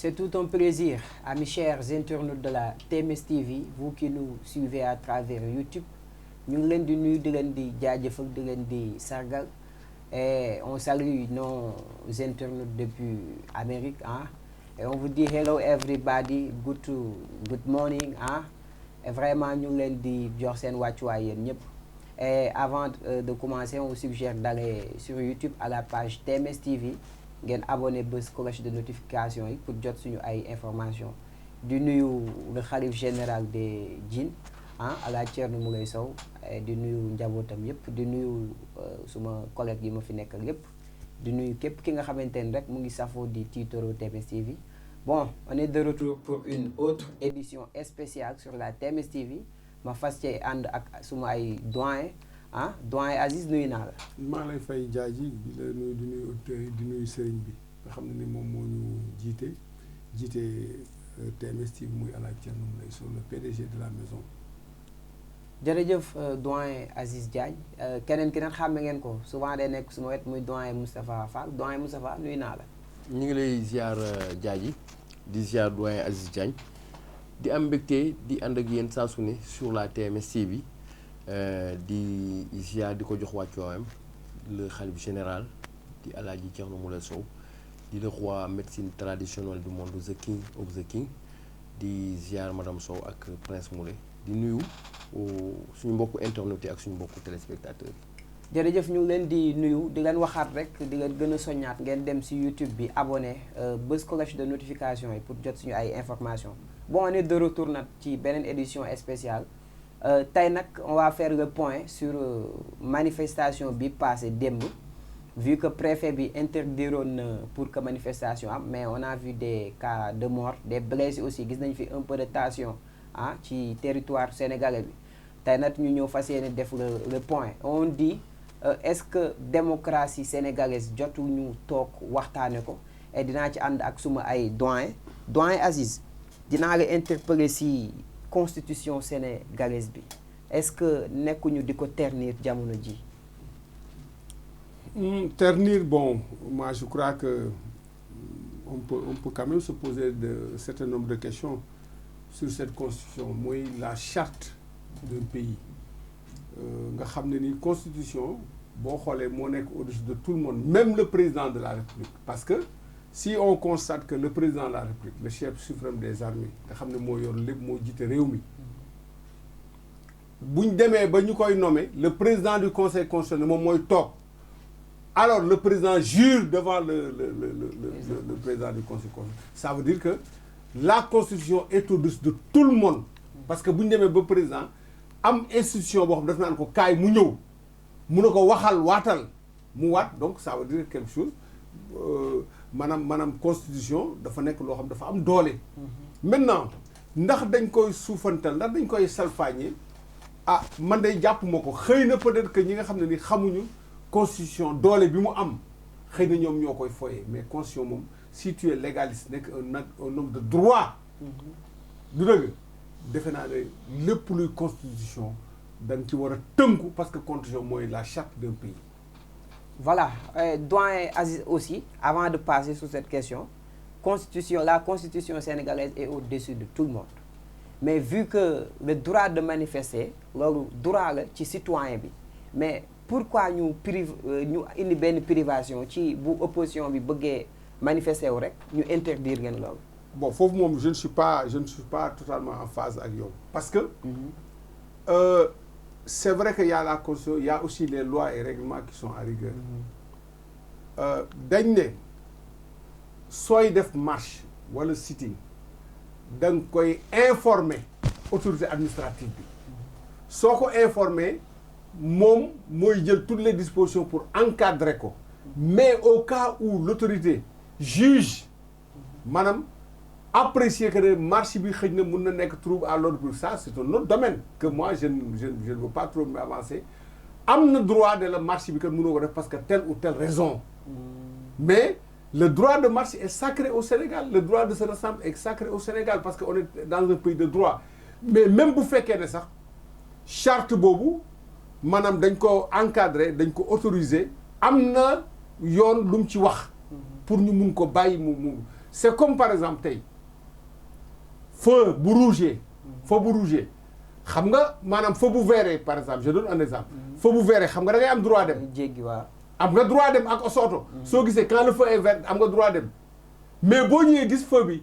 C'est tout un plaisir, amis chers internautes de la TMS TV, vous qui nous suivez à travers YouTube. Ñu ngi leen di nuyu di leen di jaajëfal di leen di sargal et on salue nos internautes depuis Amérique ah et on vous dit hello everybody, good morning ah et vraiment ñu ngi leen di jox seen wàccuwaay yéen ñëpp. Et avant de commencer, on vous suggère d'aller sur YouTube à la page TMS TV. ngeen abonné bés cloche de notification yi pour jot suñu ay information di nuyu le khalife général des djinns ah ala Thierno Moulay Sow di nuyu njabootam yëpp di nuyu suma collègue yi ma fi nekkal yëpp di nuyu képp ki nga xamante ni rek mu ngi safoo di tiitoro TMS TV. Bon, on est de retour pour une autre édition spéciale sur la TMS TV ma fas cee ànd ak suma ay doyen ah doyen Aziz nuyu naa la. maa lay fay jaaji di la nuyu di nuyu auditeurs yi di nuyu sëriñ bi nga xam ne ni moom moo ñu jiite TMS TV muy El Hadj Thierno Moulay Sow le PDG de la maison. jërëjëf doyen Aziz Diagne keneen ki nag xàmme ngeen ko souvent day nekk suma wet muy doyen Moustapha Fall doyen Moustapha nuyu naa la. ñu ngi lay ziar jaaji di ziar doyen Aziz Diagne di am mbégte di ànd ak yéen saa su ne sur la TMS TV. di ziar di ko jox wàccuwaayam le khalife général di El Hadj Thierno Moulay Sow di le roi médecine traditionnelle du monde the king of the king di ziar madame Sow ak prince Moulay di nuyu suñu mbokku internautes yi ak suñu mbokku téléspectateurs yi. jërëjëf ñu ngi leen di nuyu di leen waxaat rek di leen gën a soññaat ngeen dem ci YouTube bi abonné bës cloche de notification yi pour jot suñu ay informations. Bon, on est de retour nag ci beneen édition spéciale. Tey nag on va faire le point sur manifestation bi passé démb vu que préfet bi interdiroon pour que manifestation am mais on a vu des cas de mort des blessés aussi gis nañ fi un peu de tension ah ci territoire sénégalais bi tey nag ñu ñëw fas yéene def le point on dit est-ce que démocratie sénégalaise jotul ñu toog waxtaane ko et dinaa ci ànd ak suma ay doyen Aziz dinaa la interpeller si constitution sénégalaise bi est-ce que nekkuñu di ko ternir jamono ji. Ternir, bon, moi je crois que on peut quand même se poser un certain nombre de questions sur cette constitution mooy la charte d'un pays nga xam ne ni constitution boo xoolee moo nekk au-dessus de tout le monde même le président de la République parce que si on constate que le président de la République le chef suprême des armées nga xam ne moo yor lépp moo jiite réew mi buñ demee ba ñu koy nommer le président du conseil constitutionnel moom mooy toog alors le président jure devant le président du conseil constitutionnel ça veut dire que la constitution est au-dessus de tout le monde parce que bu ñu demee ba président am institution boo xam daf naan ko kaay mu ñëw mu ne ko waxal waatal mu waat donc ça veut dire quelque chose maanaam constitution dafa nekk loo xam dafa am doole. Maintenant ndax dañ koy suufantal ndax dañ koy salfaañe ah man day jàpp ma ko xëy na peut-être que ñi nga xam ne ni xamuñu constitution doole bi mu am xëy na ñoom ñoo koy foyee mais constitution moom si tu es légaliste nekk un homme de droit. du dëgg defe naa ne lépp luy constitution da nga ci war a tënku parce que constitution mooy la charte d'un pays. Voilà, doyen Aziz aussi, avant de passer sur cette question, la constitution sénégalaise est au-dessus de tout le monde. Mais vu que le droit de manifester, le droit là, ci citoyen bi, mais pourquoi ñu indi benn privation ci bu opposition bi bëggee manifester wu rek ñu interdire ngeen loolu. Bon, foofu moom je ne suis pas totalement en phase ak yow parce que c'est vrai que y a la constitution, il y a aussi les lois et règlements qui sont à rigueur. dañ ne sooy def marche wala sitting da nga koy informer autorité administrative bi soo ko informer moom mooy jël toutes les dispositions pour encadrer ko mais au cas où l'autorité juge maanaam apprécier que ne marche bi xëy na mën na nekk trouble à l'ordre public ça c'est un autre domaine que moi je ne veux pas trop m'avancer am na droit de la marche bi kat mënoo ko def parce que telle ou telle raison mais le droit de marche est sacré au Sénégal le droit de se rassembler est sacré au Sénégal parce que on est dans un pays de droit mais même bu fekkee ne sax charte boobu maanaam dañ ko encadrer dañ ko autoriser am na yoon lu mu ci wax pour ñu mun ko bàyyi mu c'est comme par exemple tey feu bu rouge feu bu rouge xam nga maanaam feu bu vert par exemple je donne un exemple feu bu vert xam nga da ngay am droit dem jéggi waaw am nga droit dem ak oto soo gisee quand le feu est vert am nga droit dem mais boo ñëwee gis feu bi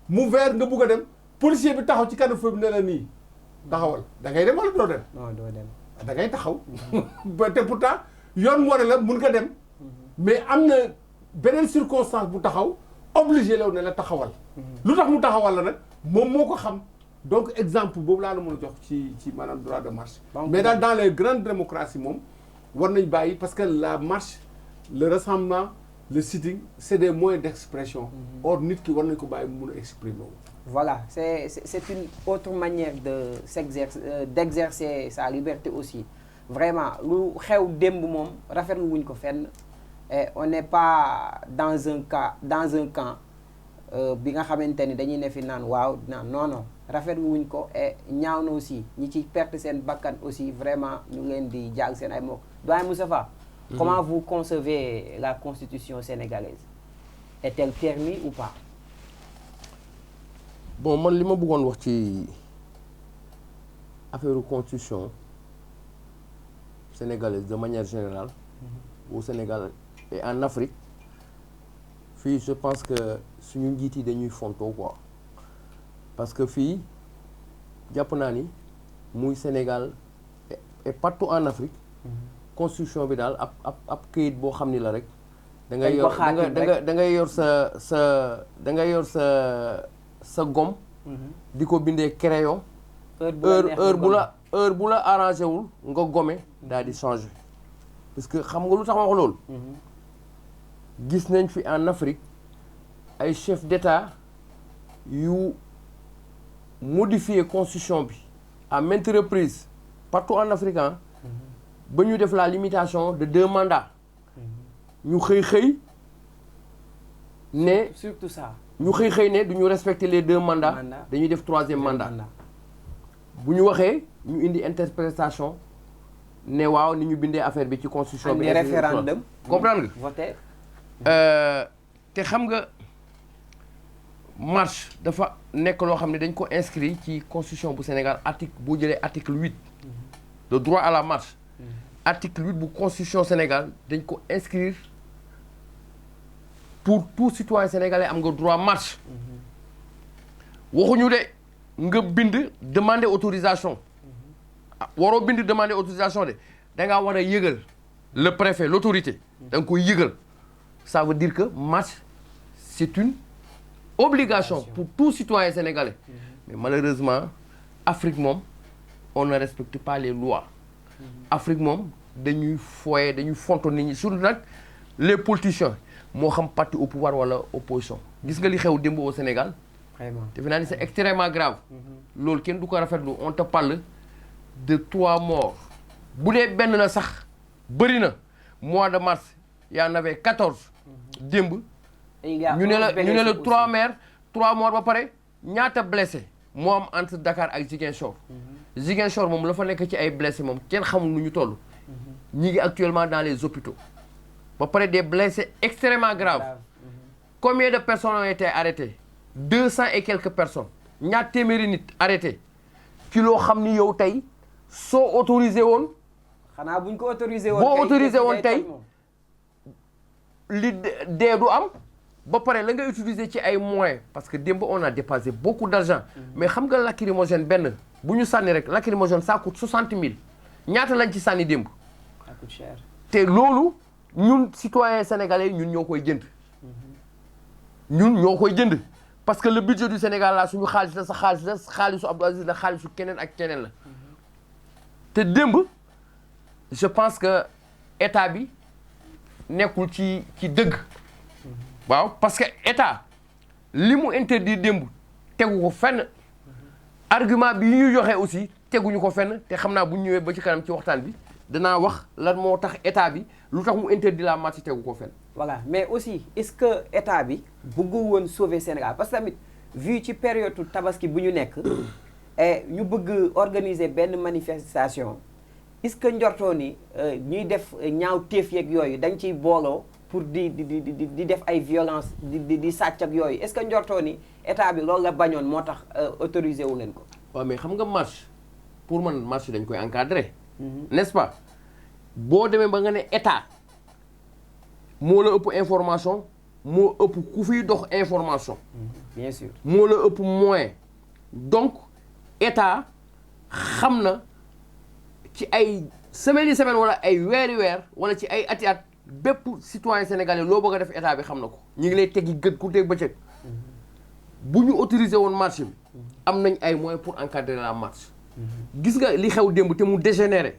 mu vert nga bugg a dem policier bi taxaw ci kanam feu bi ne la nii taxawal da ngay dem wala doo dem non doo dem da ngay taxaw ba te pourtant yoon moo ne la mun nga dem mais am na beneen circonstance bu taxaw obligé law ne la taxawal lu tax mu taxawal la nag moom moo ko xam donc exemple boobu laa la mën a jox ci maanaam droit de marche mais dans les grandes démocraties moom war nañ bàyyi parce que la marche le rassemblement le sitting c'est des moyens d'expression or nit ki war nañ ko bàyyi mu mun a exprimer wu voilà c'est une autre manière d'exercer sa liberté aussi vraiment lu xew démb moom rafetlu wuñ ko fenn et on n'est pas dans un camp bi nga xamante ni dañuy ne fi naan waaw naan non rafetlu wuñ ko et ñaaw na aussi ñi ci perte seen bakkan aussi vraiment ñu ngi leen di jaag seen ay mbokk doyen Moustapha comment vous concevez la constitution sénégalaise est-elle permise ou pas bon man li ma bëggoon wax ci affaire constitution sénégalaise de manière générale au Sénégal et en Afrique fii je pense que suñu njiit yi dañuy fontoo quoi parce que fii jàpp naa ni muy Sénégal et partout en Afrique constitution bi daal ab këyit boo xam ni la rek da ngay yor da ngay yor sa gomme di ko bindee crayon heure bu la arrangé wul nga gome daal di changer parce que xam nga lu tax ma wax loolu gis nañ fi en Afrique ay chefs d'État yu modifier constitution bi à maintes reprises partout en Afrique ba ñu def la limitation de 2 mandats ñu xëy ne surtout ça ñu xëy ne du ñu respecter les 2 mandats dañuy def 3e mandat bu ñu waxee ñu indi interprétation ne waaw ni ñu bindee affaire bi ci constitution bi référendum comprendre nga voté te xam nga marche dafa nekk loo xam ne dañ ko inscrit ci constitution bu Sénégal boo jëlee article 8 le droit à la marche article 8 bu constitution Sénégal dañ ko inscrire pour tout citoyen sénégalais am nga droit marche waxuñu de nga bind demander autorisation waroo bind demander autorisation de da ngaa war a yëgal le préfet l'autorité da nga koy yëgal ça veut dire que marche c'est une obligation pour tout citoyen sénégalais mais malheureusement Afrique moom on ne respecte pas les lois Afrique moom dañuy foye dañuy fonto nit ñi surtout nag les politiciens moo xam parti au pouvoir wala opposition gis nga li xew démb au Sénégal vraiment defe naa ni c'est extrêmement grave loolu kenn du ko rafetlu on te parle de 3 morts bu dee benn na sax bëri na mois de mars y en avait 14 démb ñu ne la 3 morts ba pare ñaata blessé moo am entre Dakar ak Ziguinchor Ziguinchor moom la fa nekk ci ay blessé moom kenn xamul nu ñu toll ñi ngi actuellement dans les hôpitaux ba pare des blessés extrêmement graves combien de personnes ont été arrêtées 200 et quelques personnes ñaar téeméeri nit arrêté ci loo xam ni yow tey soo autorisé woon xanaa buñ ko autorisé woon boo autorisé woon tey li dee du am ba pare la nga utiliser ci ay moyens parce que démb on a dépassé beaucoup d'argent mais xam nga lacrymogène benn bu ñu sànni rek lacrymogène ça coûte 60 000 ñaata lañ ci sànni démb ça coûte cher te loolu ñun citoyens sénégalais ñun ñoo koy jënd parce que le budget du Sénégal la suñu xaalis la sa xaalis la xaalisu Abdou Aziz la xaalisu keneen ak keneen la te démb je pense que état bi nekkul ci dëgg waaw parce que état li mu interdit démb tegu ko fenn argument bi ñu joxe aussi teguñu ko fenn te xam naa bu ñu ñëwee ba ci kanam ci waxtaan bi danaa wax lan moo tax état bi lu tax mu interdit la marche tegu ko fenn. voilà mais aussi est-ce que état bi bëggu woon sauver Sénégal parce que tamit vu ci période tabaski bu ñu nekk et ñu bëgg organiser benn manifestation est-ce que njortoo ni ñuy def ñaaw téef yeeg yooyu dañ ciy booloo pour di def ay violence di sàcc ak yooyu est-ce que njortoo ni état bi loolu la bañoon moo tax autorisé wu leen ko. waaw mais xam nga marche pour man marche dañ koy encadrer. n'est-ce pas boo demee ba nga ne état moo la ëpp information moo ëpp ku fiy dox information. bien sûr moo la ëpp moyen donc état xam na ci ay semaines yi semaine wala ay weeri weer wala ci ay ati at bépp citoyen sénégalais loo bëgg a def état bi xam na ko ñu ngi lay teggi gët ku teg bëccëg bu ñu autorisé woon marche bi am nañ ay moyens pour encadrer la marche gis nga li xew démb te mu dégénéré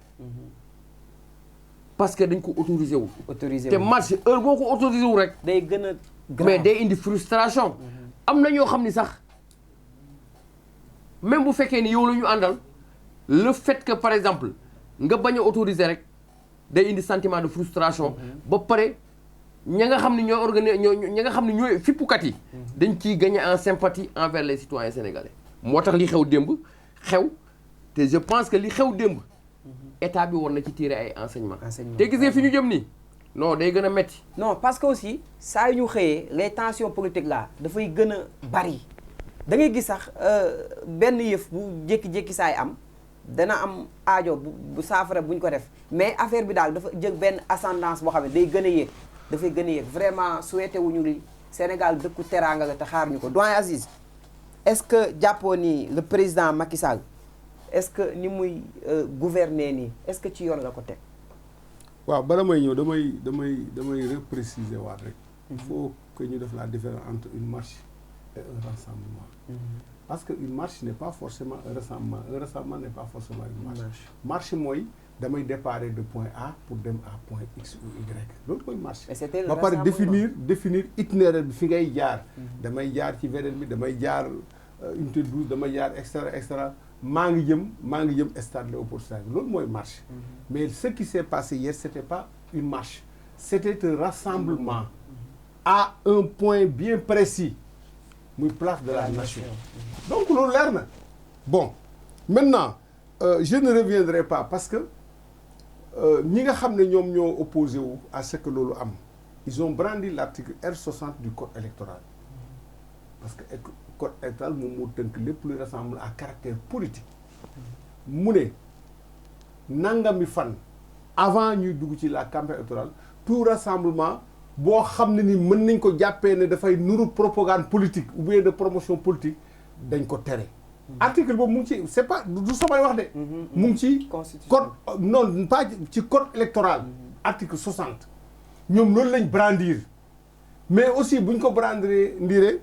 parce que dañ ko autorisé wu te marche heure boo ko autorisé wu rek day gën a mais day indi frustration am na ñoo xam ni sax même bu fekkee ni yow la ñu àndal le fait que par exemple nga bañ a autoriser rek day indi sentiment de frustration ba pare ña nga xam ne ñooy organiser ña nga xam ne ñooy fippukat yi dañ ciy gagner en sympathie envers les citoyens sénégalais moo tax li xew démb xew te je pense que li xew démb état bi war na ci tirer ay enseignements te gisee fi ñu jëm nii non day gën a metti non parce que aussi saa yu ñu xëyee les tensions politiques là dafay gën a bari da ngay gis sax benn yëf bu jékki-jékki saay am dana am aajo bu saafara buñ ko def mais affaire bi daal dafa jël benn ascendance boo xam ne day gën a yéeg dafay gën a yéeg vraiment souhaité wuñu li Sénégal dëkku teraanga la te xaar ñu ko doyen Aziz est-ce que jàppoo ni le président Macky Sall est-ce que ni muy gouverner nii est-ce que ci yoon la ko teg. waaw bala may ñëw damay repréciser waat rek. il faut que ñu def la différence entre une marche et un rassemblement. Parce qu'une marche n'est pas forcément un rassemblement. Un rassemblement n'est pas forcément une marche. Marche mooy damay déparé de point A pour dem à point X ou Y. Loolu mooy marche. ba pare définir itinéraire bi fi ngay jaar. damay jaar ci VDN bi damay jaar unité 12 damay jaar extra maa ngi jëm stade Léopold Sédar loolu mooy marche. Mais ce qui s'est passé hier c'était pas une marche. C'était un rassemblement à un point bien précis. muy place de la nation. Donc loolu leer na bon maintenant je ne reviendrai pas parce que ñi nga xam ne ñoom ñoo opposé wu à ce que loolu am ils ont brandi l'article R60 du code électoral parce que code électoral moom moo tënk lépp luy rassemblement à caractère politique mu ne nangami fan avant ñuy dugg ci la campagne électorale tout rassemblement boo xam ne ni mën nañ ko jàppee ne dafay nuru propagande politique ou bien de promotion politique dañ ko tere. article boobu mu ngi ci c'est pas du samay wax de. mu ngi ci code non pas ci code électoral. article 60. ñoom loolu lañ brandir mais aussi buñ ko brandir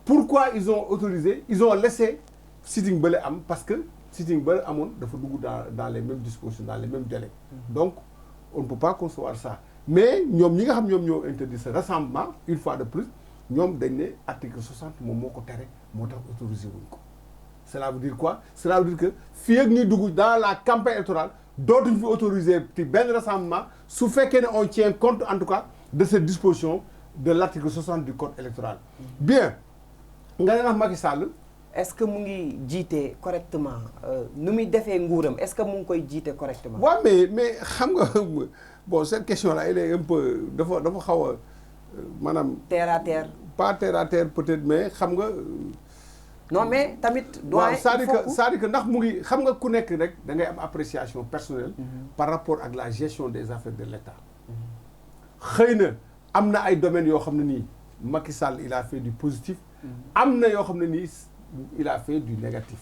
pourquoi ils ont autorisé ils ont laissé sitting bële am parce que sitting bële amoon dafa dugg dans les mêmes dispositions dans les mêmes délais. Donc on ne peut pas concevoir ça. Mais ñoom ñi nga xam ñoom ñoo interdit ce rassemblement une fois de plus ñoom dañ ne article 60 moom moo ko tere moo tax autorisé wuñ ko. Cela veut dire quoi? Cela veut dire que fii ak ñuy dugg dans la campagne électorale dootuñ fi autorisé ci benn rassemblement su fekkee ne on tient compte en tout cas de cette disposition de l'article 60 du code électoral. Bien nga ne ndax Macky Sall. Est-ce que mu ngi jiite correctement nu muy defee nguuram est-ce que mu ngi koy jiite correctement. waaw mais xam nga. Bon cette question là elle est un peu dafa xaw a maanaam. terre à terre. pas terre à terre peut-être mais xam nga. non mais tamit. waaw c'est-à-dire que ndax mu ngi xam nga ku nekk rek da ngay am appréciation personnelle. par rapport ak la gestion des affaires de l'État. xëy na am na ay domaines yoo xam ne nii Macky Sall il a fait du positif. am na yoo xam ne nii il a fait du négatif.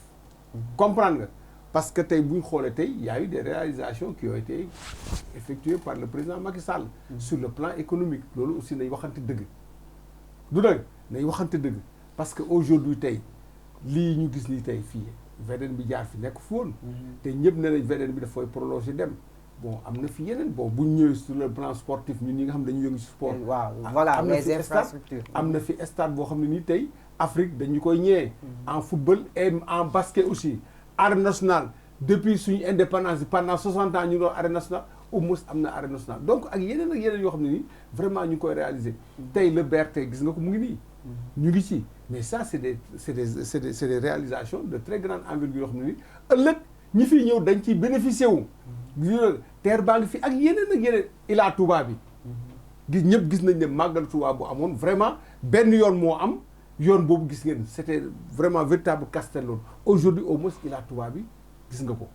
comprendre nga. Parce que tey bu ñu xoolee tey y a eu des réalisations qui ont été effectuées par le président Macky Sall. Sur le plan économique loolu aussi nañ waxante dëgg. du dëgg nañ waxante dëgg parce que aujourd'hui tey lii ñu gis nii tey fii VDN bi jaar fi nekk fu woon. te ñëpp ne nañ VDN bi dafay prolonger dem bon am na fi yeneen bon bu ñu ñëwee sur le plan sportif ñun ñi nga xam dañuy yëngu ci sport. waaw voilà les infrastructures am na fi stade boo xam ne nii tey Afrique dañu koy ñëwee. en football et en basket aussi. Arène nationale depuis suñu indépendance pendant 60 ans ñu doon arène nationale au moins am na arène nationale donc ak yeneen yoo xam ne nii vraiment ñu ngi koy réaliser. tey le BRT gis nga ko mu ngi nii. ñu ngi ci mais ça c'est des réalisations de très grande envergure yoo xam ne nii ëllëg ñi fiy ñëw dañ ciy bénéficier wu. terre baa ngi fi ak yeneen Ila Touba bi. ñëpp gis nañ ne màggal Touba bu amoon vraiment benn yoon moo am yoon boobu gis ngeen c'était vraiment véritable casse-tête. Aujourd'hui au moins Ila Touba bi gis nga ko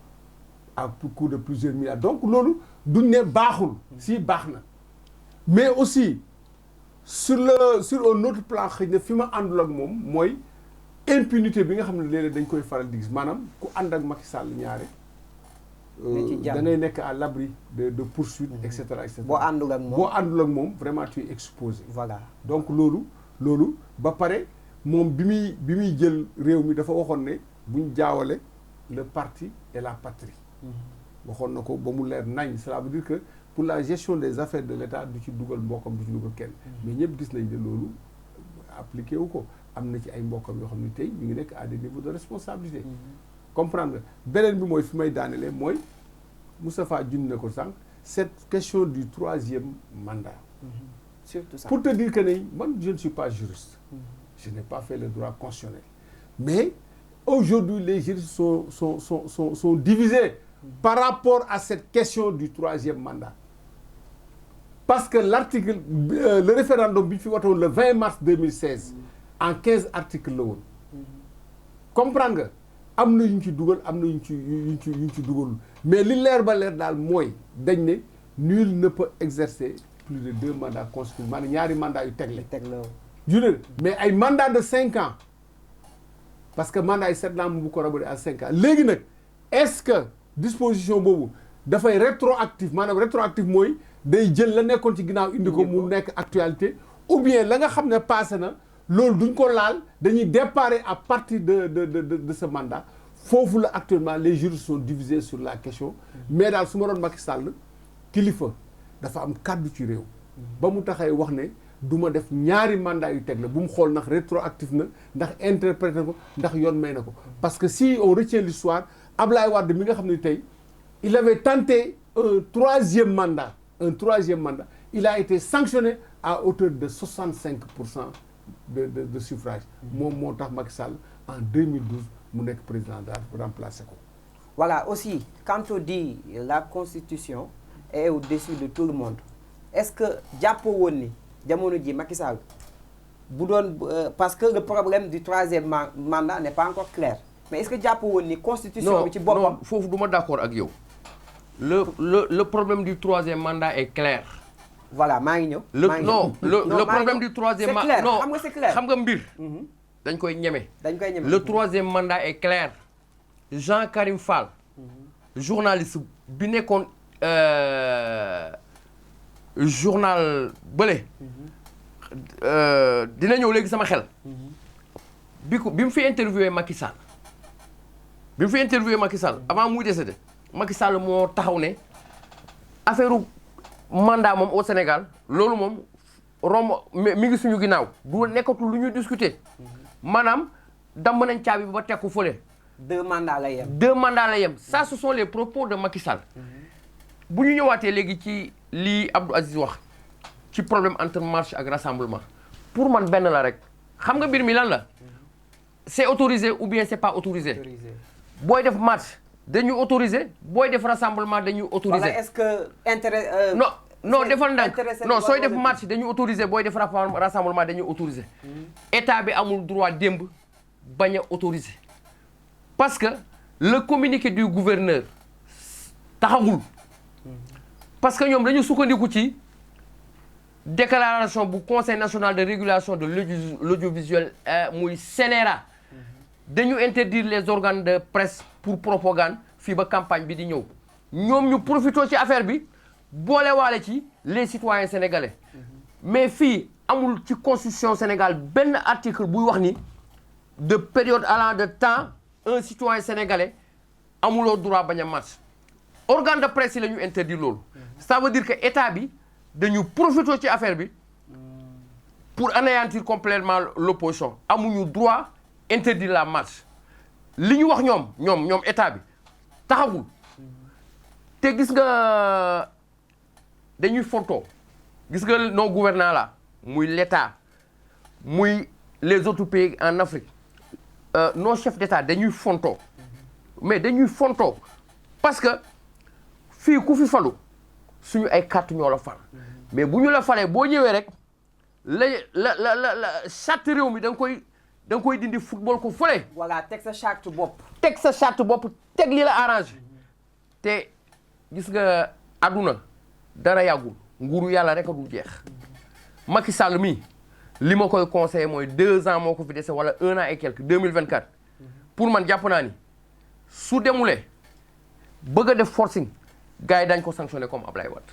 à coût de plusieurs milliards. Donc loolu duñ ne baaxul si baax na mais aussi sur un autre plan xëy na fi ma àndul ak moom mooy impunité bi nga xam ne léeg-léeg dañ koy faral di gis maanaam ku ànd ak Macky Sall ñaare da ngay nekk à l'abri de poursuites et cetera et cetera. boo àndul ak moom vraiment tu es exposé. Voilà. Donc loolu ba pare moom bi muy jël réew mi dafa waxoon ne buñ jaawale le parti et la patrie. waxoon na ko ba mu leer nañ. Cela veut dire que pour la gestion des affaires de l'État du ci dugal mbokkam du ci dugal kenn. mais ñëpp gis nañ ne loolu appliqué wu ko am na ci ay mbokkam yoo xam ne tey ñu ngi nekk à des niveaux de responsabilité. comprendre nga beneen bi mooy fi may daanelee mooy Moustapha junj na ko sànq cette question du 3e mandat. surtout ça. Pour te dire que moi je ne suis pas juriste. Je n'ai pas fait le droit constitutionnel. Mais aujourd'hui les juristes sont divisés par rapport à cette question du 3e mandat. Parce que le référendum bi fi watoon le 20 mars 2016 en 15 articles la woon. comprendre nga am na yu ñu ci dugal am na yu ñu ci dugalul mais li leer ba leer daal mooy dañ ne nul ne peut exercer plus de 2 mandats consécutifs maanaam ñaari mandats yu tegle. mais ay mandat de 5 ans parce que mandat yi 7 ans mu bu ko rabale à 5 ans léegi nag est-ce que disposition boobu dafay rétroactif maanaam rétroactif mooy day jël la nekkoon ci ginnaaw indi ko mu nekk actualité ou bien la nga xam ne passé na loolu duñ ko laal dañuy déparé à partir de ce mandat foofu la actuellement les juristes sont divisés sur la question mais daal su ma doon Macky Sall kilifa dafa am kàddu ci réew ba mu taxay wax ne du ma def ñaari mandat yu teg la bu mu xool ndax rétroactif na ndax interprété ko ndax yoon may na ko parce que si on retient l'histoire Ablaye Wade mi nga xam ne tey il avait tenté un troisième mandat il a été sanctionné à hauteur de 65% de suffrage moom moo tax Macky Sall en 2012 mu nekk président daal remplacé ko. Voilà aussi quand on dit la constitution est au-dessus de tout le monde est-ce que jàppoo woon ni jamono ji Macky Sall bu doon parce que le problème du 3e mandat n'est pas encore clair mais est-ce que jàppoo woon ni constitution bi ci boppam non foofu du ma d'accord ak yow le problème du 3e mandat est clair. Voilà maa ngi ñëw. le problème du 3e mandat non xam nga c'est clair xam nga mbir. dañ koy ñeme. Le 3e mandat est clair. Jean-Karim Fall. journaliste bi nekkoon journal bële. dina ñëw léegi sama xel. bi mu fi interviewé Macky Sall. avant muy décédé Macky Sall moo taxaw ne affaire mandat moom au Sénégal loolu moom romb mi ngi suñu ginnaaw du nekkatul lu ñuy discuter maanaam damm nañ caabi bi ba tekku fële. 2 mandats la yem. Ça ce sont les propos de Macky Sall. bu ñu ñëwaatee léegi ci lii Abdou Aziz wax ci problème entre marche ak rassemblement pour man benn la rek xam nga mbir mi lan la c'est autorisé ou bien c'est pas autorisé. booy def marche dañuy autorisé booy def rassemblement dañuy autorisé. Voilà, est-ce que intérêt. non defal ndànk non sooy def marche dañuy autorisé booy def rassemblement dañuy autorisé. état bi amul droit démb bañ a autorisé. parce que le communiqué du gouverneur taxawul. parce que ñoom dañu sukkandiku ci déclaration bu conseil national de régulation de l'audiovisuel muy CNRA. dañu interdire les organes de presse pour propagande fii ba campagne bi di ñëw ñoom ñu profité ci affaire bi boolewaale ci les citoyens sénégalais mais fii amul ci constitution Sénégal benn article buy wax ni de période allant de temps un citoyen sénégalais amuloo droit bañ a marche organe de presse yi la ñu interdire loolu ça veut dire que état bi dañu profité ci affaire bi pour anéantir complètement l'opposition amuñu droit interdire la marche li ñu wax ñoom état bi taxawul te gis nga dañuy fontoo gis nga nos gouvernants là muy l'état muy les autres pays en Afrique nos chefs d'état dañuy fontoo mais dañuy fontoo parce que fii ku fi falu suñu ay carte ñoo la fal mais bu ñu la falee boo ñëwee rek la charte réew mi da nga koy dindi football ko fële. voilà teg sa charte bopp. teg sa charte bopp teg li la arrangé te gis nga àdduna dara yàggul nguuru yàlla rek a dul jeex Macky Sall mi li ma koy conseillé mooy 2 ans moo ko fi dese wala 1 an et quelque 2024 pour man jàpp naa ni su demulee bëgg a def forcing gars yi dañ ko sanctionné comme Ablaye Wade.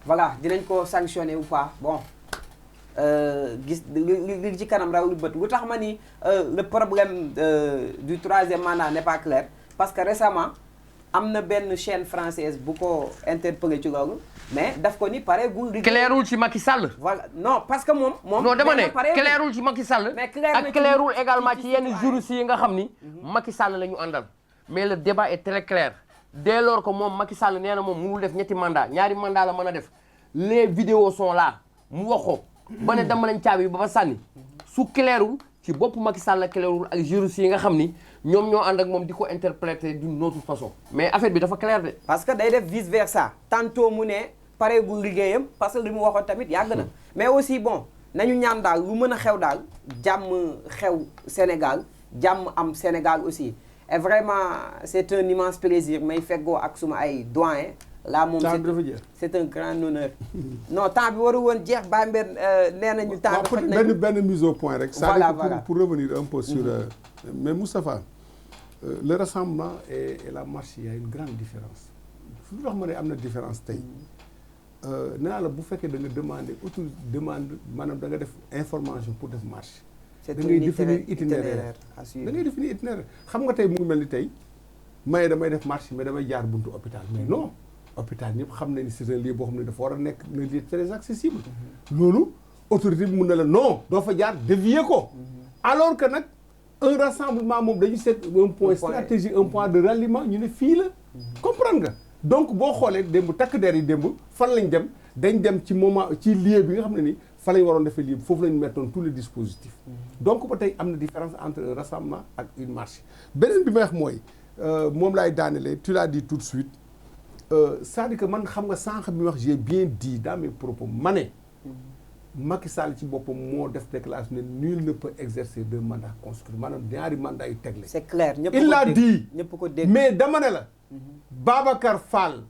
voilà dinañ ko sanctionné ou pas bon gis li ci kanam raw lu bët lu tax ma ni le problème du 3e mandat n'est pas clair parce que récemment am na benn chaîne française bu ko interpellé ci loolu mais daf ko ni pareegul. clairul ci Macky Sall. voilà non parce que moom. non dama ne clairul ci Macky Sall. mais ak clairul également ci yenn juristes yi nga xam ni. Macky Sall la ñu àndal. mais le débat est très clair dès lors que moom Macky Sall nee na moom mënul def ñetti mandat ñaari mandat la mën a def les vidéos sont là mu wax ko ba ne dama lañ caabi ba sànni su clairul ci bopp Macky Sall la clairul ak juristes yi nga xam ni ñoom ñoo ànd ak moom di ko interpréter d'une autre façon mais affaire bi dafa clair de. parce que day def vice versa tantôt mu ne pareegul liggéeyam parce que li mu waxoon tamit yàgg na mais aussi bon nañu ñaan daal lu mën a xew daal jàmm xew Sénégal jàmm am Sénégal aussi et vraiment c'est un immense plaisir may feggoo ak suma ay doyen là moom c'est un grand honneur non temps bi waru woon jeex ba mbir nee nañu temps bi benn mise au point rek voilà pour revenir un peu sur mais Moustapha le rassemblement et la marche il y a une grande différence lu tax ma ne am na différence tey nee naa la bu fekkee da nga demande maanaam da nga def information pour def marche da ngay définir itinéraire da ngay définir itinéraire xam nga tey mu ngi mel ni tey may damay def marche mais damay jaar buntu hôpital mais non hôpital ñëpp xam nañ ni c'est un lieu boo xam ne dafa war a nekk un lieu très accessible loolu autorité bi mun na la non doo fa jaar dévier ko alors que nag un rassemblement moom dañu seet un point stratégique un point de ralliement ñu ne fii la comprendre nga donc boo xoolee démb takk der yi démb fan lañ dem dañ dem ci moment ci lieu bi nga xam ne ni fa lañ waroon defee lieu foofu lañu mettoon tous les dispositifs donc ba tey am na différence entre un rassemblement ak une marche beneen bi may wax mooy moom laay daanelee tu l'as dit tout de suite c'est-à-dire que man xam nga sànq bi wax j'ai bien dit dans mes propos ma ne Macky Sall ci boppam moo def déclaration ne nul ne peut exercer 2 mandats consécutifs maanaam ñaari mandats yu tegle. c'est clair ñëpp il l'a dit ñëpp ko dégg mais dama ne la Babacar Fall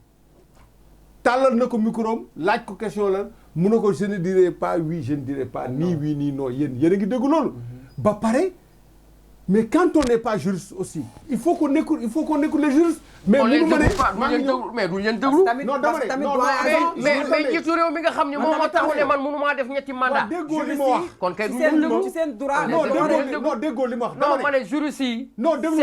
tàllal na ko micro laaj ko question la mun na ko je ne dirai pas oui je ne dirai pas ni oui ni non yéen a ngi dégg loolu ba pare mais quand on n'est pas juriste aussi il faut qu'on écoute les juristes mais mënu ma ne mais duñ leen déglu non dama ne mais jiitu réew mi nga xam ne moom moo taxaw ne man mënu maa def ñetti mandat déggoo li ma wax kon kay duñ leen déglu ci seen droit non déggoo li ma wax non ma ne juriste yi non déglu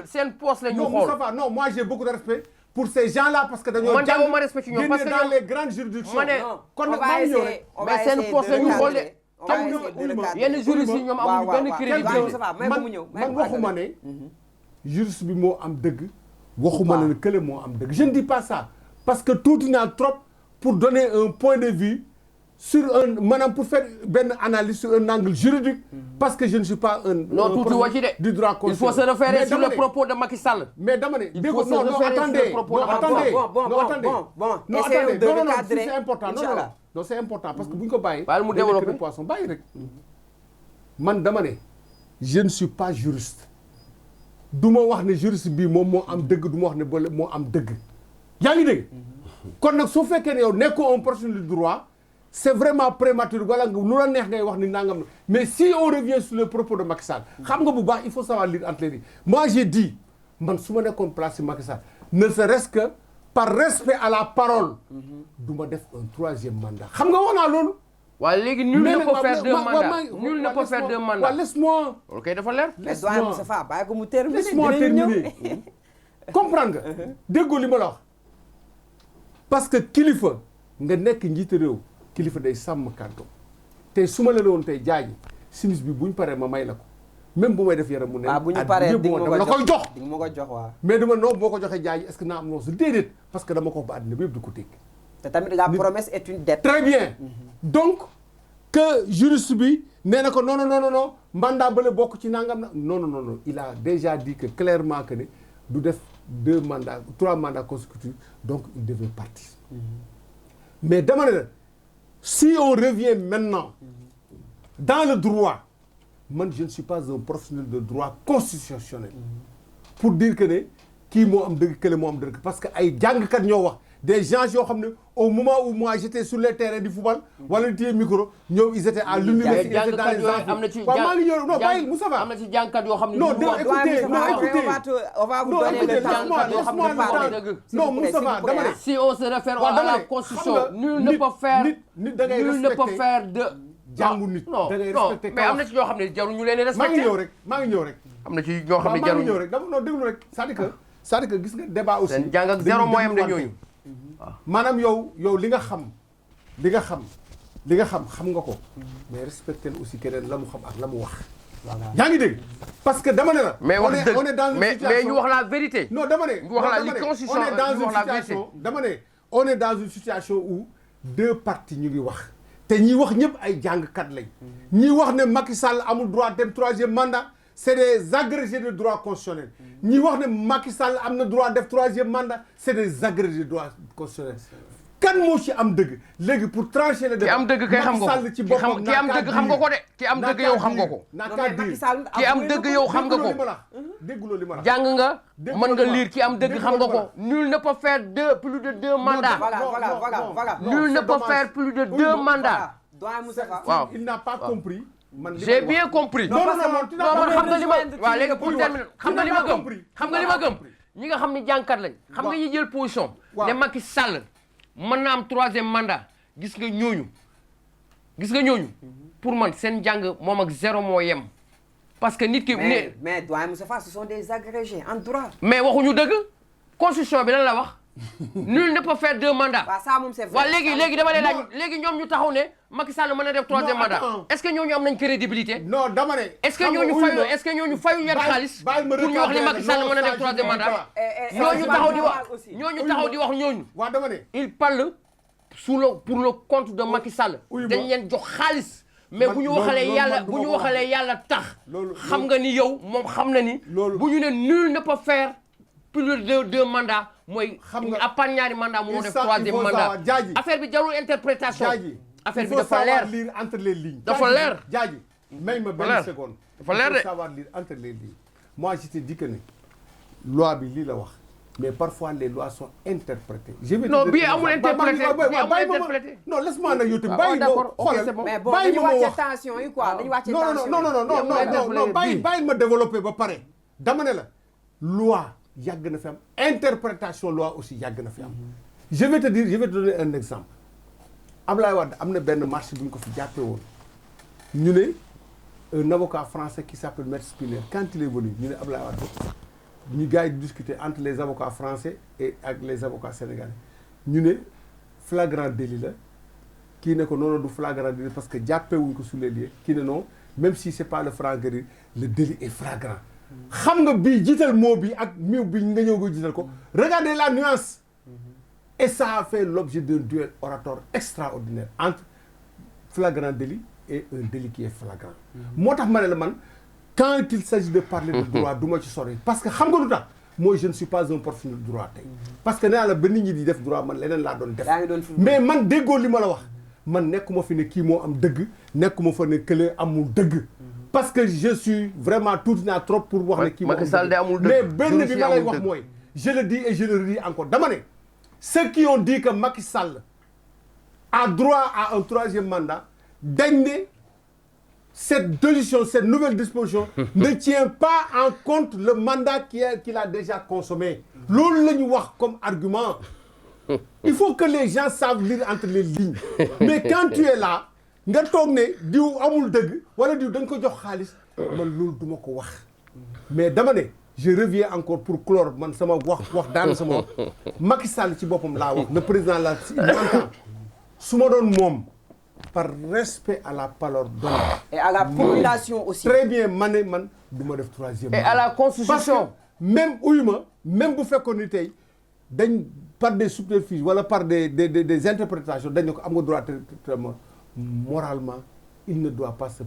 seen poste la ñu non xool Moustapha non moi j'ai beaucoup de respect pour ces gens-là parce que dañoo man dama ma respect ci ñoom parce que dans les grandes juridictions ma ne kon nag maa ngi ñëw rek mais seen poste la ñu xool de yenn juristes yi ñoom amuñu benn crédibilité man waxuma ne juriste bi moo am dëgg waxuma ne kële moo am dëgg je ne dis pas ça parce que tuuti naa trop pour donner un point de vue sur un maanaam pour faire benn analyse sur un angle juridique parce que je ne suis pas un non tuuti woo ci de du droit il faut se référer sur le propos de Macky Sall mais dama ne il faut se référer sur le propos de Macky Sall c'est important non c'est important parce que bu ñu ko bàyyi mu développé poisson bàyyi rek man dama ne je ne suis pas juriste du ma wax ne juriste bii moom moo am dëgg du ma wax ne ba moo am dëgg yaa ngi dégg kon nag su fekkee ne yow nekkoo un professionnel du droit c'est vraiment prématuré wala lu la neex ngay wax ni nangam na mais si on revient sur le propos de Macky Sall xam nga bu baax il faut savoir lire entre les lignes moi j'ai dit man su ma nekkoon place ci Macky Sall ne serait-ce que par respect à la parole du ma def un 3e mandat xam nga wax naa loolu waaye léegi nul ne peut faire 2 mandats nul ne peut faire 2 mandats waaw laisse-moi ok dafa leer Moustapha bàyyi ko mu terminer laisse-moi terminer comprendre nga déggoo li ma la wax parce que kilifa nga nekk njiitu réew kilifa day sàmm kàddu tey su ma la woon tey jaaji simis bi buñ paree ma may la ko même bu may def yaram mu ne bu ñu paree di dama la koy jox di nga ma ko jox waaw mais dama non boo ko joxee jaaji est-ce que naa am noonu su déedéet parce que dama ko ba àddina bi yëpp di ko dégg te tamit la promesse est une dette très bien donc que juriste bi nee na ko non mandat bële bokk ci nangam na non il a déjà dit que clairement que ne du def 3 mandats consécutifs donc il devait partir mais dama ne la si on revient maintenant dans le droit man je ne suis pas un professionnel de droit constitutionnel pour dire que ne kii moo am dëgg kële moo am dëgg parce que ay jàngkat ñoo wax des gens yoo xam ne au moment où moi j'étais sur les terrains di football wala di téye micro ñoom ils étaient à l'université ils étaient dans les amphis waaw maa ngi ñëw non bàyyi Moussa Ba am na ci jàngkat yoo xam ne non écoutez on va vous donner le temps. non Moussa Ba dama ne si on se réfère à la constitution nul ne peut faire nit da ngay nul ne peut faire de jàngu nit non da ngay non respecté mais am na ci ñoo xam ne jarul ñu leen maa respecté ngi ñëw rek am na ci ñoo xam ne maa ngi jarul ñëw rek dama non déglu rek c'est-à-dire que gis nga débat aussi seen jàng ak zéro mooy am de ñooñu maanaam yow li nga xam xam nga ko mais respecté aussi keneen la mu xam ak la mu wax yaa ngi dégg parce que dama ne la mais wax dëgg on est dans une situation mais ñu wax la vérité non dama ne ñu wax la li constitution on est dans ñu une wax la vérité situation dama ne on est dans une situation où deux partis ñu ngi wax te ñi wax ñëpp ay jàngkat lañ ñi wax ne Macky Sall amul droit dem troisième mandat c'est des agrégés de droit constitutionnel ñi wax ne Macky Sall am na droit def troisième mandat c'est des agrégés de droit constitutionnel kan moo ci am dëgg léegi pour trancher le débat ki am dëgg kay xam nga ko ci boppam ki am dëgg xam nga ko de ki am dëgg yow xam nga ko ki am dëgg yow xam nga ko dégguloo li ma la jàng nga mën nga lire ki am dëgg xam nga ko nul ne peut faire plus de deux mandats voilà nul ne peut faire plus de deux mandats waaw il n'a pas compris j'ai bien compris non man xam nga li ma waaw léegi pour terminer xam nga li ma gëm ñi nga xam ne jàngkat lañ xam nga ñi jël position ne Macky Sall mën na am troisième mandat gis nga ñooñu pour man seen jàng moom ak zéro moo yem parce que nit ki mais doyen Moussa Fall ce sont des agrégés en droit mais waxuñu dëgg constitution bi lan la wax nul ne peut faire deux mandats waaw ça moom c'est vrai waaw léegi dama lay laaj léegi ñoom ñu taxaw ne Macky Sall mën na def troisième mandat est-ce que ñooñu am nañ crédibilité non dama ne est-ce que ñooñu fayu yan xaalis pour ñu wax ni Macky Sall mën na def troisième mandat ñooñu taxaw di wax ñooñu waaw dama ne il parle pour le compte de Macky Sall dañ leen jox xaalis mais bu ñu waxalee yàlla tax xam nga ni yow moom xam na ni bu ñu ne nul ne peut faire plus de deux mandats mooy à part ñaari mandat moo def troisième mandat affaire bi jarul interprétation affaire bi dafa leer lire entre les lignes dafa leer jaaji may ma benn seconde dafa leer de savoir lire entre les lignes moi je te dis que ne loi bi lii la wax mais parfois les lois sont interprétées non bii amul interprété non laisse-moi nag yow tamit bàyyi d'accord mais bon dañu wàcce tension yi quoi dañu wàcce tension non bàyyi ma développer ba pare dama ne la loi yàgg na fi am interprétation loi aussi yàgg na fi am je vais te donner un exemple Ablaye Wade am na benn marché bu ñu ko fi jàppee woon ñu ne un avocat français qui s'appelle Maître Spinner quand il est venu ñu ne Ablaye Wade ñu gars yi discuter entre les avocats français et ak les avocats sénégalais ñu ne flagrant délit la kii ne ko noonu du flagrant délit parce que jàppee wuñ ko sur les lieux kii ne non même si c'est pas le flagrant délit le délit est flagrant xam nga bii jiital moo bi ak miw bi nga ñëw nga jiital ko regardez la nuance et ça a fait l'objet d'un duel oratoire extraordinaire entre flagrant délit et un délit qui est flagrant moo tax ma ne la man quand il s'agit de parler de droit du ma ci sori parce que xam nga lu tax mooy je ne suis pas un professionnel de droit tey parce que nee naa la ba nit ñi di def droit man leneen laa doon def mais man déggoo li ma la wax man nekkuma fi ne kii moo am dëgg nekkuma fa ne kële amul dëgg parce que je suis vraiment tuuti naa trop pour wax ne kii moo am dëgg mais benn bi ma lay wax mooy je le dis et je le redis encore dama ne ceux qui ont dit que Macky Sall a droit à un troisième mandat dañ ne cette décision, cette nouvelle disposition ne tient pas en compte le mandat qu'il a déjà consommé. Loolu la ñu wax comme argument. Il faut que les gens savent lire entre les lignes. Mais quand tu es là, nga toog ne diw amul dëgg wala diw dañ ko jox xaalis man loolu du ma ko wax. Mais dama ne je reviens encore pour clore man sama wax daana sama wax Macky Sall ci boppam laa wax le président la si entend su ma doon moom par respect à la parole donnée. Et à la population aussi. Très bien man du ma def troisième. Et à la constitution. Même même bu fekkoon ni tey dañ par des subterfuges wala par des interprétations dañ ne ko am nga droit traitement moralement il ne doit pas se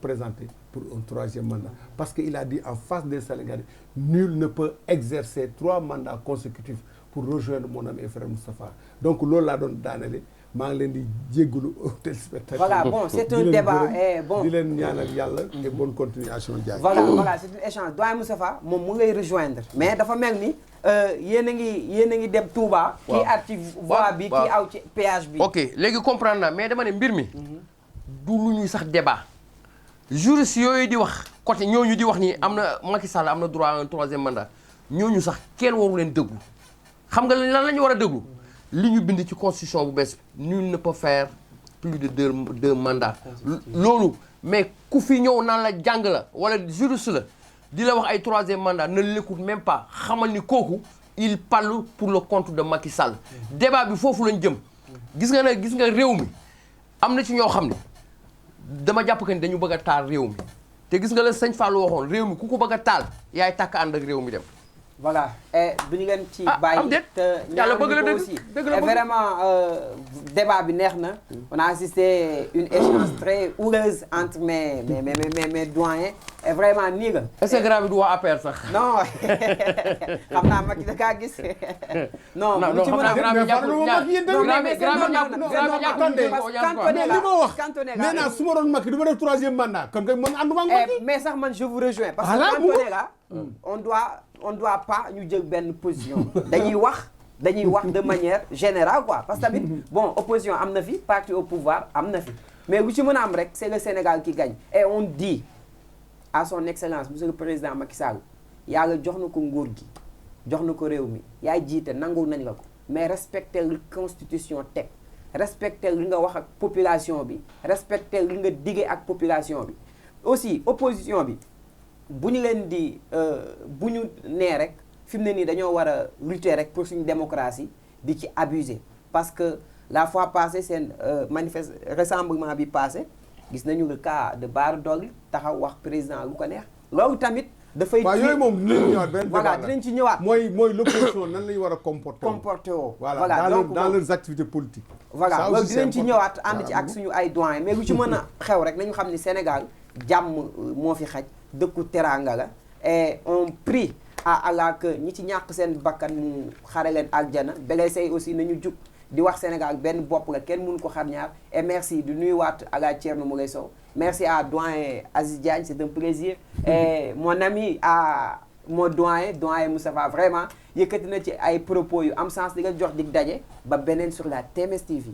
présenter pour un troisième mandat parce que il a dit en face des Sénégalais nul ne peut exercer 3 mandats consécutifs pour rejoindre mon ami et frère Moustapha donc loolu laa doon daanele maa ngi leen di jéggalu téléspectateurs. Voilà, bon, c'est un débat et bon. di leen ñaanal yàlla et bonne continuation Diagne. Voilà, c'est un échange. Doyen Moustapha moom mu ngay rejoindre mais dafa mel ni yéen a ngi dem Touba. waaw kii at ci voie bi kii aw ci péage bi. ok léegi comprendre naa mais dama ne mbir mi. du lu ñuy sax débat. juriste yooyu di wax côté ñooñu di wax ni am na Macky Sall am na droit à un 3e mandat ñooñu sax kenn waru leen déglu xam nga lan la ñu war a déglu li ñu bind ci constitution bu bees nul ne peut faire plus de deux mandats. loolu mais ku fi ñëw naan la jàng la wala juriste la di la wax ay 3e mandat ne l'écoute même pas xamal ni kooku il parle pour le compte de Macky Sall. débat bi foofu lañ jëm. gis nga réew mi am na ci ñoo xam ne. dama jàpp que ni dañu bëgg a taal réew mi te gis nga la sëñ Fallou waxoon réew mi ku ko bëgg a taal yaay tàkk ànd ak réew mi dem. voilà et duñu leen ci bàyyi am déet te yàlla bëgg la aussi dëgg la et vraiment débat bi neex na on a assisté une échange très houleuse entre mes doyens et vraiment nii la. Instagram bi du waa APR sax. non xam naa Macky da kaa gis. non lu ci mën a nee naa su ma doon Macky du ma def 3e mandat kon kay man ànduma ak Macky. mais sax man je vous rejoins parce que quand on est là on doit pas ñu jël benn position dañuy wax de manière générale quoi parce que tamit bon opposition am na fi parti au pouvoir am na fi mais lu ci mën a am rek c'est le Sénégal qui gagne et on dit à son excellence monsieur le président Macky Sall yàlla jox na ko nguur gi jox na ko réew mi yaay jiite nangul nañ la ko mais respecter li constitution teg respecter li nga wax ak population bi respecter li nga dige ak population bi aussi opposition bi bu ñu leen di bu ñu nee rek fi mu ne nii dañoo war a lutter rek pour suñu démocratie di ci abuser parce que la fois passée seen rassemblement bi passé gis nañu le cas de Bara Dolly taxaw wax président lu ko neex loolu tamit dafay waaw yooyu moom dinañ ñëwaat benn voilà dinañ ci ñëwaat mooy l'opposition nan la ñu war a comporter woo voilà dans leurs activités politiques voilà loolu dinañ ci ñëwaat ànd ci ak suñu ay doyen mais lu ci mën a xew rek nañu xam ni Sénégal jàmm moo fi xaj dëkku teraanga la et on prie à Allah que ñi ci ñàkk seen bakkan mu xare leen aljana blessé yi aussi nañu jug di wax Sénégal benn bopp la kenn mënu ko xar ñaar et merci di nuyuwaat à la Thierno Moulay Sow merci à doyen Aziz Diagne c'est un plaisir et mon ami à mon doyen Moustapha vraiment yëkkati na ci ay propos yu am sens di nga jox dig daje ba beneen sur la TMS TV